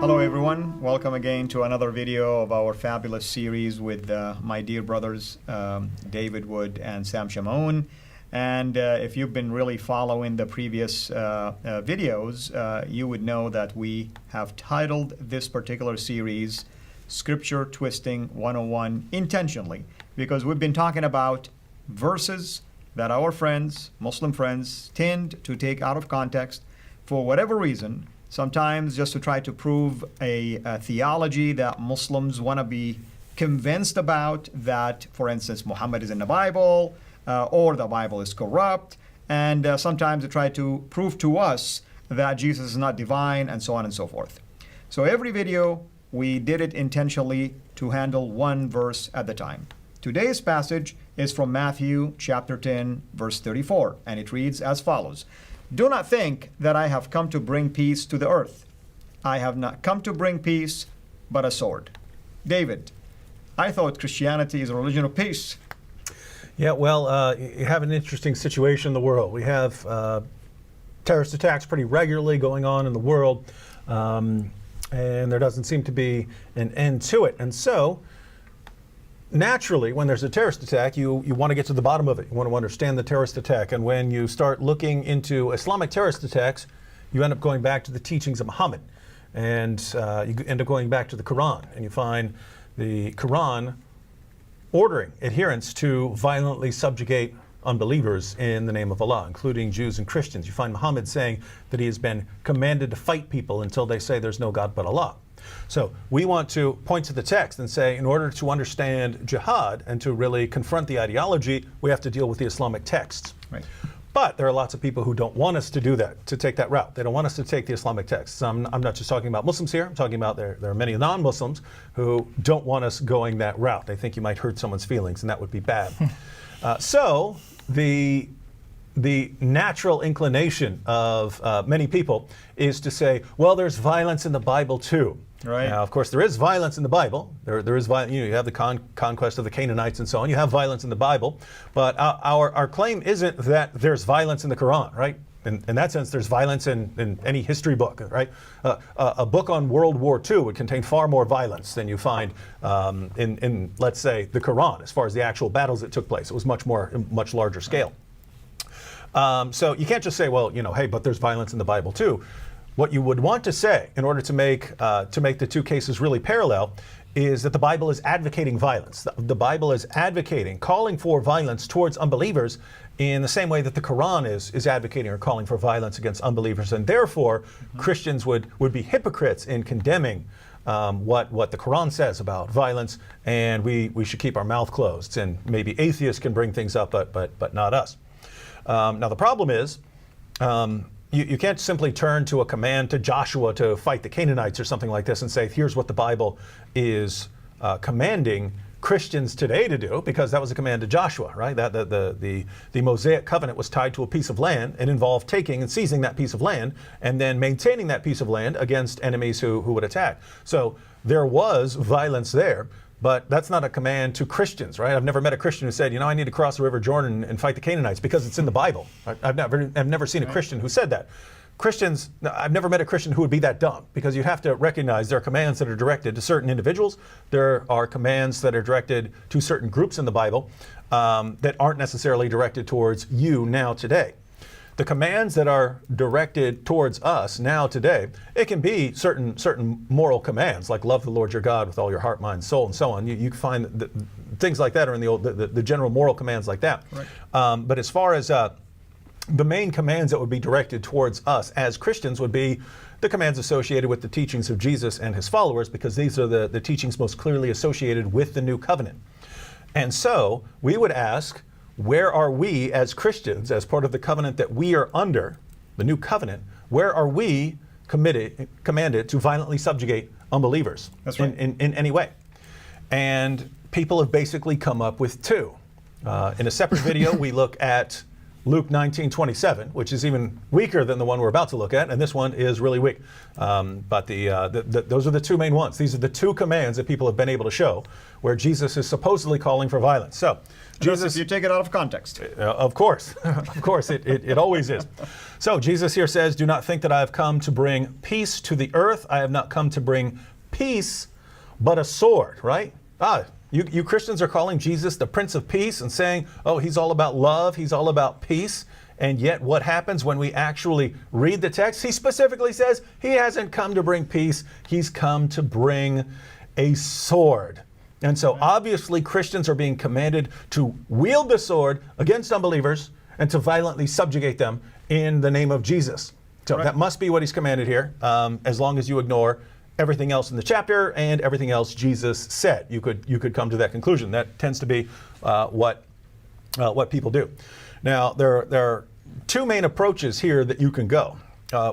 Hello everyone, welcome again to another video of our fabulous series with my dear brothers David Wood and Sam Shamoun. And if you've been really following the previous videos, you would know that we have titled this particular series Scripture Twisting 101 intentionally, because we've been talking about verses that our friends, Muslim friends, tend to take out of context for whatever reason, sometimes just to try to prove a theology that Muslims want to be convinced about, that, for instance, Muhammad is in the Bible, or the Bible is corrupt, and sometimes to try to prove to us that Jesus is not divine, and so on and so forth. So every video, we did it intentionally to handle one verse at a time. Today's passage is from Matthew chapter 10, verse 34, and it reads as follows. Do not think that I have come to bring peace to the earth. I have not come to bring peace, but a sword. David, I thought Christianity is a religion of peace. Yeah, well, you have an interesting situation in the world. We have terrorist attacks pretty regularly going on in the world, and there doesn't seem to be an end to it. And so, naturally, when there's a terrorist attack, you want to get to the bottom of it. You want to understand the terrorist attack. And when you start looking into Islamic terrorist attacks, you end up going back to the teachings of Muhammad. And you end up going back to the Quran. And you find the Quran ordering adherents to violently subjugate unbelievers in the name of Allah, including Jews and Christians. You find Muhammad saying that he has been commanded to fight people until they say there's no God but Allah. So we want to point to the text and say, in order to understand jihad and to really confront the ideology, we have to deal with the Islamic texts. Right. But there are lots of people who don't want us to do that, to take that route. They don't want us to take the Islamic texts. I'm not just talking about Muslims here. I'm talking about there are many non-Muslims who don't want us going that route. They think you might hurt someone's feelings, and that would be bad. So the natural inclination of many people is to say, well, there's violence in the Bible too. Right. Now, of course, there is violence in the Bible. There is violence. You have the conquest of the Canaanites and so on. You have violence in the Bible. But our claim isn't that there's violence in the Quran, right? In that sense, there's violence in any history book, right? A book on World War II would contain far more violence than you find in, let's say, the Quran, as far as the actual battles that took place. It was much larger scale. So you can't just say, well, hey, but there's violence in the Bible too. What you would want to say, in order to make the two cases really parallel, is that the Bible is advocating violence. The Bible is advocating, calling for violence towards unbelievers in the same way that the Quran is advocating or calling for violence against unbelievers. And therefore, Christians would be hypocrites in condemning what the Quran says about violence, and we should keep our mouth closed. And maybe atheists can bring things up, but not us. Now the problem is, you can't simply turn to a command to Joshua to fight the Canaanites or something like this and say, here's what the Bible is commanding Christians today to do, because that was a command to Joshua, right? That the Mosaic covenant was tied to a piece of land. It involved taking and seizing that piece of land and then maintaining that piece of land against enemies who would attack. So there was violence there. But that's not a command to Christians, right? I've never met a Christian who said, I need to cross the River Jordan and fight the Canaanites because it's in the Bible. I've never seen a Christian who said that. Christians, I've never met a Christian who would be that dumb, because you have to recognize there are commands that are directed to certain individuals. There are commands that are directed to certain groups in the Bible that aren't necessarily directed towards you now today. The commands that are directed towards us now today, it can be certain moral commands, like love the Lord your God with all your heart, mind, soul, and so on. You can find things like that are in the general moral commands like that. Right. But as far as the main commands that would be directed towards us as Christians would be the commands associated with the teachings of Jesus and his followers, because these are the teachings most clearly associated with the new covenant. And so we would ask, where are we as Christians, as part of the covenant that we are under, the new covenant, where are we commanded to violently subjugate unbelievers? That's right. in any way? And people have basically come up with two. In a separate video, we look at Luke 19:27, which is even weaker than the one we're about to look at, and this one is really weak. But those are the two main ones. These are the two commands that people have been able to show where Jesus is supposedly calling for violence. So, Jesus, if you take it out of context. Of course. Of course, it always is. So, Jesus here says, "Do not think that I have come to bring peace to the earth. I have not come to bring peace, but a sword," right? You Christians are calling Jesus the Prince of Peace and saying, oh, he's all about love, he's all about peace. And yet what happens when we actually read the text? He specifically says he hasn't come to bring peace, he's come to bring a sword. And so obviously Christians are being commanded to wield the sword against unbelievers and to violently subjugate them in the name of Jesus. So that must be what he's commanded here, as long as you ignore everything else in the chapter and everything else Jesus said. You could come to that conclusion. That tends to be what people do. Now, there are two main approaches here that you can go.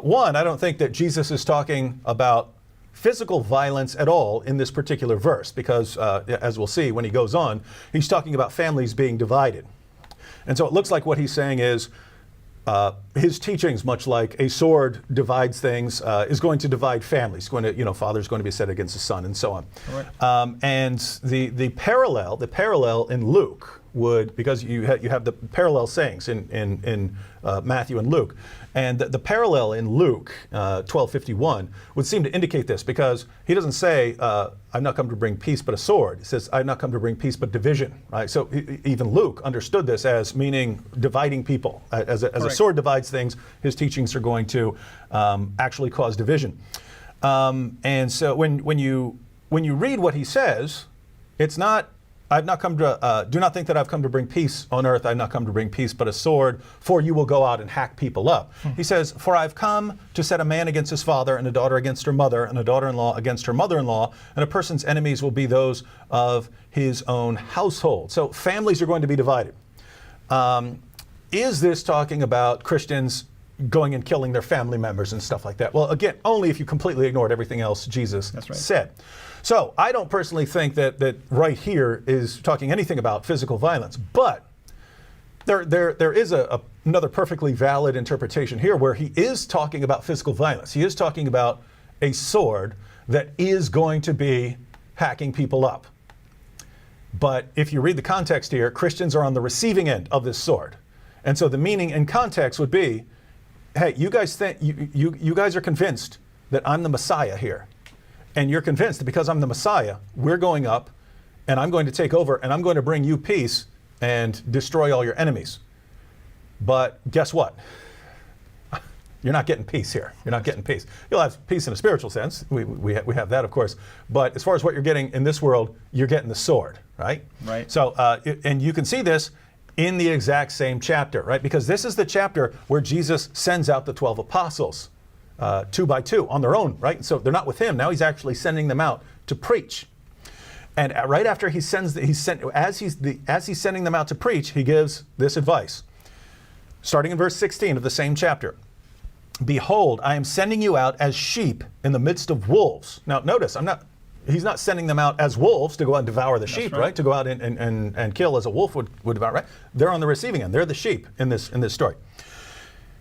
One, I don't think that Jesus is talking about physical violence at all in this particular verse, because as we'll see when he goes on, he's talking about families being divided. And so it looks like what he's saying is his teachings, much like a sword divides things, is going to divide families. Going to, father's going to be set against the son, and so on. Right. And the parallel in Luke would, because you have the parallel sayings in Matthew and Luke, and the parallel in Luke 12:51 would seem to indicate this, because he doesn't say, I've not come to bring peace but a sword. He says, I've not come to bring peace but division. Right? So even Luke understood this as meaning dividing people. As a sword divides things, his teachings are going to actually cause division. And so when you read what he says, it's not, I've not come to, do not think that I've come to bring peace on earth. I've not come to bring peace, but a sword, for you will go out and hack people up. He says, for I've come to set a man against his father, and a daughter against her mother, and a daughter-in-law against her mother-in-law, and a person's enemies will be those of his own household. So families are going to be divided. Is this talking about Christians going and killing their family members and stuff like that? Well, again, only if you completely ignored everything else Jesus said. So I don't personally think that right here is talking anything about physical violence, but there is another perfectly valid interpretation here where he is talking about physical violence. He is talking about a sword that is going to be hacking people up. But if you read the context here, Christians are on the receiving end of this sword. And so the meaning in context would be, hey, you guys think you guys are convinced that I'm the Messiah here. And you're convinced that because I'm the Messiah, we're going up and I'm going to take over and I'm going to bring you peace and destroy all your enemies. But guess what? You're not getting peace here. You're not getting peace. You'll have peace in a spiritual sense. We have that, of course. But as far as what you're getting in this world, you're getting the sword, right? Right. So, and you can see this in the exact same chapter, right? Because this is the chapter where Jesus sends out the 12 apostles. 2 by 2 on their own, right? So they're not with him. Now he's actually sending them out to preach. And right after as he's sending them out to preach, he gives this advice. Starting in verse 16 of the same chapter. Behold, I am sending you out as sheep in the midst of wolves. Now notice, he's not sending them out as wolves to go out and devour the sheep, right? To go out and kill as a wolf would devour, right? They're on the receiving end. They're the sheep in this story.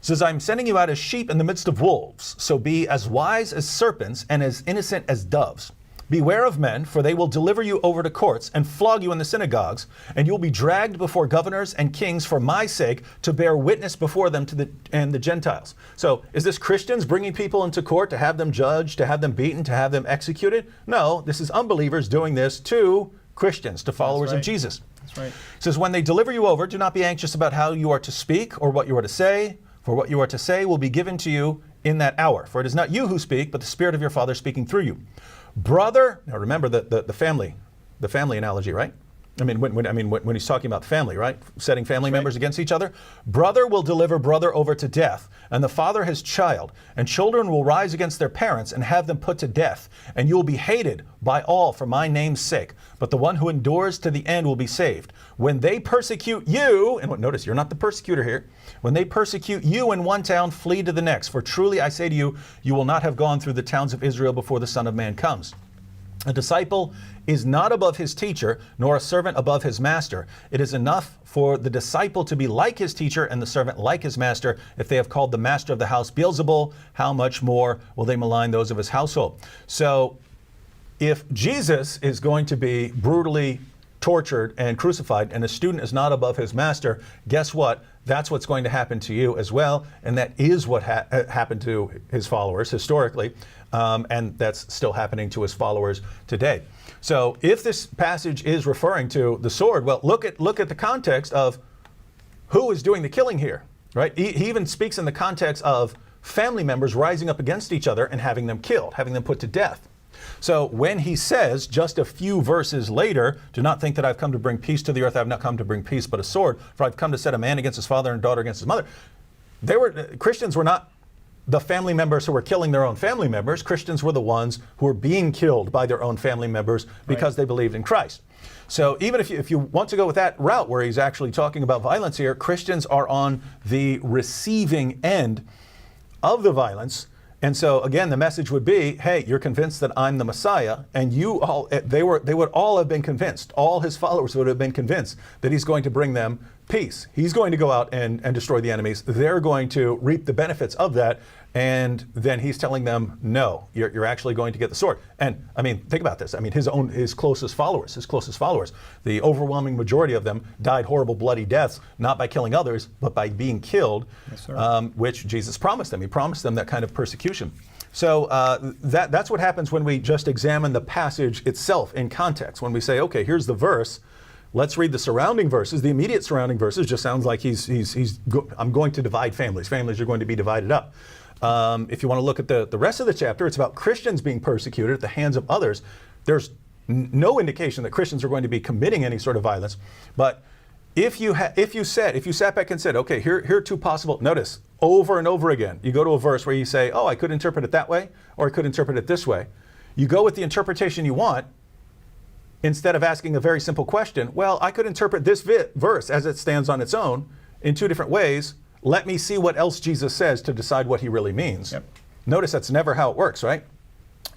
It says, I'm sending you out as sheep in the midst of wolves. So be as wise as serpents and as innocent as doves. Beware of men, for they will deliver you over to courts and flog you in the synagogues, and you will be dragged before governors and kings for my sake to bear witness before them and the Gentiles. So is this Christians bringing people into court to have them judged, to have them beaten, to have them executed? No, this is unbelievers doing this to Christians, to followers of Jesus. That's right. It says, when they deliver you over, do not be anxious about how you are to speak or what you are to say. For what you are to say will be given to you in that hour. For it is not you who speak, but the Spirit of your Father speaking through you. Brother, now remember the family analogy, right? I mean, when he's talking about family, right? Setting family members against each other. Brother will deliver brother over to death, and the father his child, and children will rise against their parents and have them put to death, and you will be hated by all for my name's sake. But the one who endures to the end will be saved. When they persecute you, and notice you're not the persecutor here, when they persecute you in one town, flee to the next. For truly I say to you, you will not have gone through the towns of Israel before the Son of Man comes. A disciple is not above his teacher, nor a servant above his master. It is enough for the disciple to be like his teacher and the servant like his master. If they have called the master of the house Beelzebul, how much more will they malign those of his household? So if Jesus is going to be brutally tortured and crucified, and a student is not above his master, guess what? That's what's going to happen to you as well, and that is what happened to his followers historically, and that's still happening to his followers today. So if this passage is referring to the sword, well, look at the context of who is doing the killing here, right? He even speaks in the context of family members rising up against each other and having them killed, having them put to death. So when he says just a few verses later, do not think that I've come to bring peace to the earth. I have not come to bring peace, but a sword. For I've come to set a man against his father and a daughter against his mother. Christians were not the family members who were killing their own family members. Christians were the ones who were being killed by their own family members because they believed in Christ. So even if you want to go with that route where he's actually talking about violence here, Christians are on the receiving end of the violence. And so again, the message would be, hey, you're convinced that I'm the Messiah, and they would all have been convinced, all his followers would have been convinced that he's going to bring them peace. He's going to go out and destroy the enemies. They're going to reap the benefits of that. And then he's telling them, no, you're actually going to get the sword. And I mean, think about this. I mean, his closest followers, the overwhelming majority of them died horrible, bloody deaths, not by killing others, but by being killed, which Jesus promised them. He promised them that kind of persecution. So that's what happens when we just examine the passage itself in context. When we say, okay, here's the verse, let's read the surrounding verses. The immediate surrounding verses just sounds like I'm going to divide families. Families are going to be divided up. If you want to look at the rest of the chapter, it's about Christians being persecuted at the hands of others. There's no indication that Christians are going to be committing any sort of violence. But if you sat back and said, okay, here are two possible, notice over and over again, you go to a verse where you say, oh, I could interpret it that way, or I could interpret it this way. You go with the interpretation you want, instead of asking a very simple question. Well, I could interpret this verse as it stands on its own in two different ways. Let me see what else Jesus says to decide what he really means. Yep. Notice that's never how it works, right?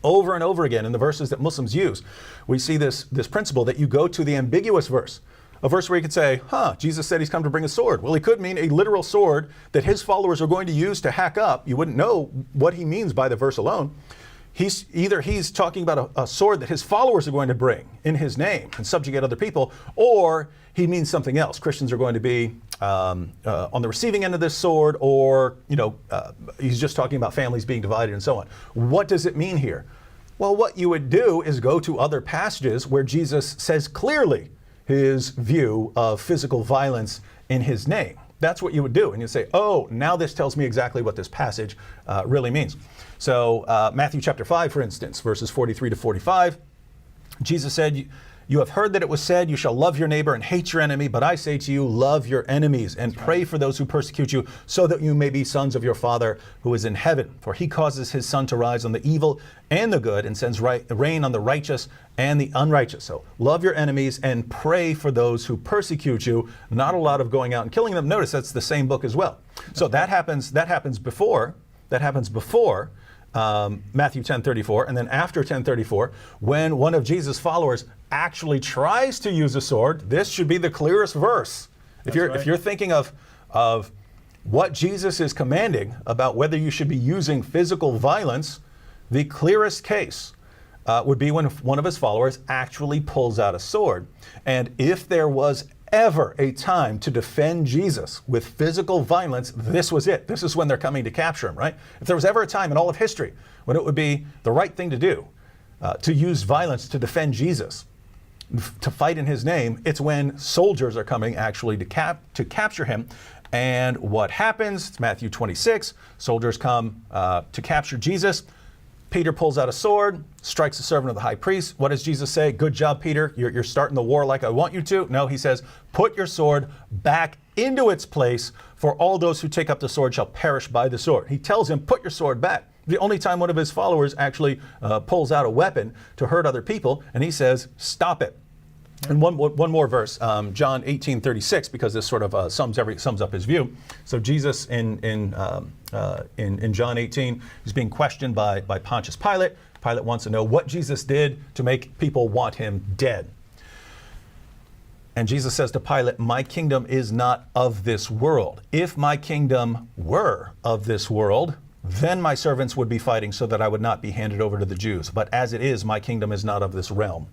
Over and over again in the verses that Muslims use, we see this principle that you go to the ambiguous verse. A verse where you could say, Jesus said he's come to bring a sword. Well, he could mean a literal sword that his followers are going to use to hack up. You wouldn't know what he means by the verse alone. He's talking about a sword that his followers are going to bring in his name and subjugate other people, or he means something else. Christians are going to be on the receiving end of this sword, or he's just talking about families being divided and so on. What does it mean here? Well, what you would do is go to other passages where Jesus says clearly his view of physical violence in his name. That's what you would do. And you say, oh, now this tells me exactly what this passage really means. So Matthew chapter 5, for instance, verses 43 to 45, Jesus said, you have heard that it was said, you shall love your neighbor and hate your enemy, but I say to you, love your enemies and pray for those who persecute you, so that you may be sons of your Father who is in heaven. For he causes his sun to rise on the evil and the good, and sends rain on the righteous and the unrighteous. So love your enemies and pray for those who persecute you. Not a lot of going out and killing them. Notice that's the same book as well. So that happens before Matthew 10:34, and then after 10:34, when one of Jesus' followers actually tries to use a sword. This should be the clearest verse. If you're thinking of what Jesus is commanding about whether you should be using physical violence, the clearest case would be when one of his followers actually pulls out a sword. And if there was ever a time to defend Jesus with physical violence, this was it. This is when they're coming to capture him, right? If there was ever a time in all of history when it would be the right thing to do, to use violence to defend Jesus, to fight in his name, it's when soldiers are coming actually to capture him. And what happens? It's Matthew 26. Soldiers come to capture Jesus. Peter pulls out a sword, strikes the servant of the high priest. What does Jesus say? Good job, Peter. You're starting the war like I want you to. No, he says, put your sword back into its place, for all those who take up the sword shall perish by the sword. He tells him, put your sword back. The only time one of his followers actually pulls out a weapon to hurt other people, and he says, stop it. And one more verse, John 18:36, because this sort of sums up his view. So Jesus in John 18, he's being questioned by Pontius Pilate. Pilate wants to know what Jesus did to make people want him dead. And Jesus says to Pilate, my kingdom is not of this world. If my kingdom were of this world, then my servants would be fighting so that I would not be handed over to the Jews. But as it is, my kingdom is not of this realm.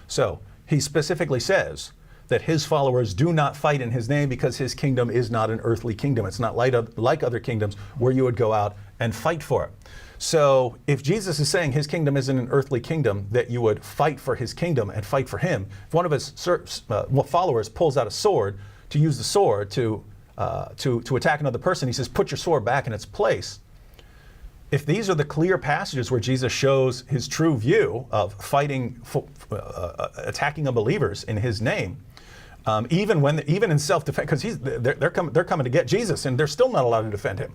So he specifically says that his followers do not fight in his name because his kingdom is not an earthly kingdom. It's not like other kingdoms where you would go out and fight for it. So if Jesus is saying his kingdom isn't an earthly kingdom, that you would fight for his kingdom and fight for him, if one of his followers pulls out a sword to use the sword to attack another person, he says, put your sword back in its place. If these are the clear passages where Jesus shows his true view of fighting, attacking unbelievers in his name, even in self-defense, because they're coming to get Jesus, and they're still not allowed to defend him.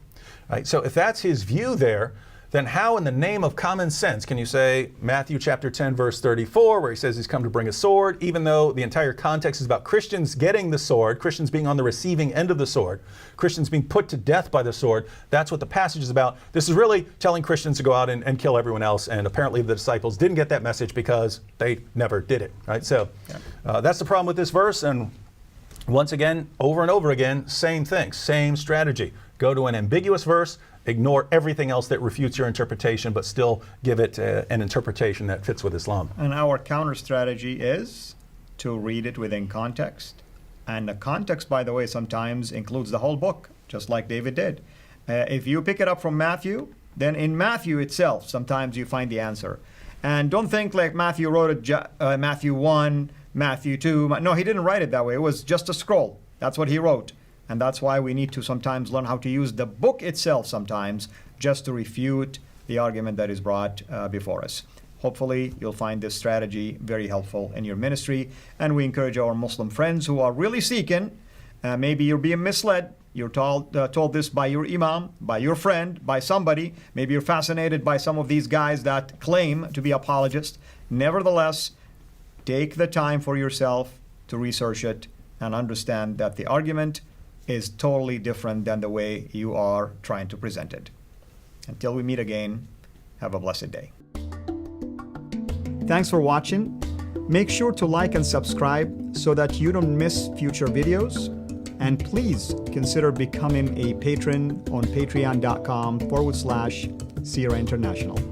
Right? So if that's his view there, then how in the name of common sense can you say Matthew chapter 10 verse 34, where he says he's come to bring a sword, even though the entire context is about Christians getting the sword, Christians being on the receiving end of the sword, Christians being put to death by the sword. That's what the passage is about. This is really telling Christians to go out and kill everyone else, and apparently the disciples didn't get that message because they never did it. Right? So that's the problem with this verse, and once again, over and over again, same thing, same strategy. Go to an ambiguous verse, ignore everything else that refutes your interpretation, but still give it an interpretation that fits with Islam. And our counter strategy is to read it within context. And the context, by the way, sometimes includes the whole book, just like David did. If you pick it up from Matthew, then in Matthew itself, sometimes you find the answer. And don't think like Matthew wrote it, Matthew 1, Matthew 2. No, he didn't write it that way. It was just a scroll. That's what he wrote. And that's why we need to sometimes learn how to use the book itself sometimes just to refute the argument that is brought before us. Hopefully, you'll find this strategy very helpful in your ministry. And we encourage our Muslim friends who are really seeking, maybe you're being misled. You're told this by your imam, by your friend, by somebody. Maybe you're fascinated by some of these guys that claim to be apologists. Nevertheless, take the time for yourself to research it and understand that the argument is totally different than the way you are trying to present it. Until we meet again, have a blessed day. Thanks for watching. Make sure to like and subscribe so that you don't miss future videos. And please consider becoming a patron on patreon.com/Sierra International.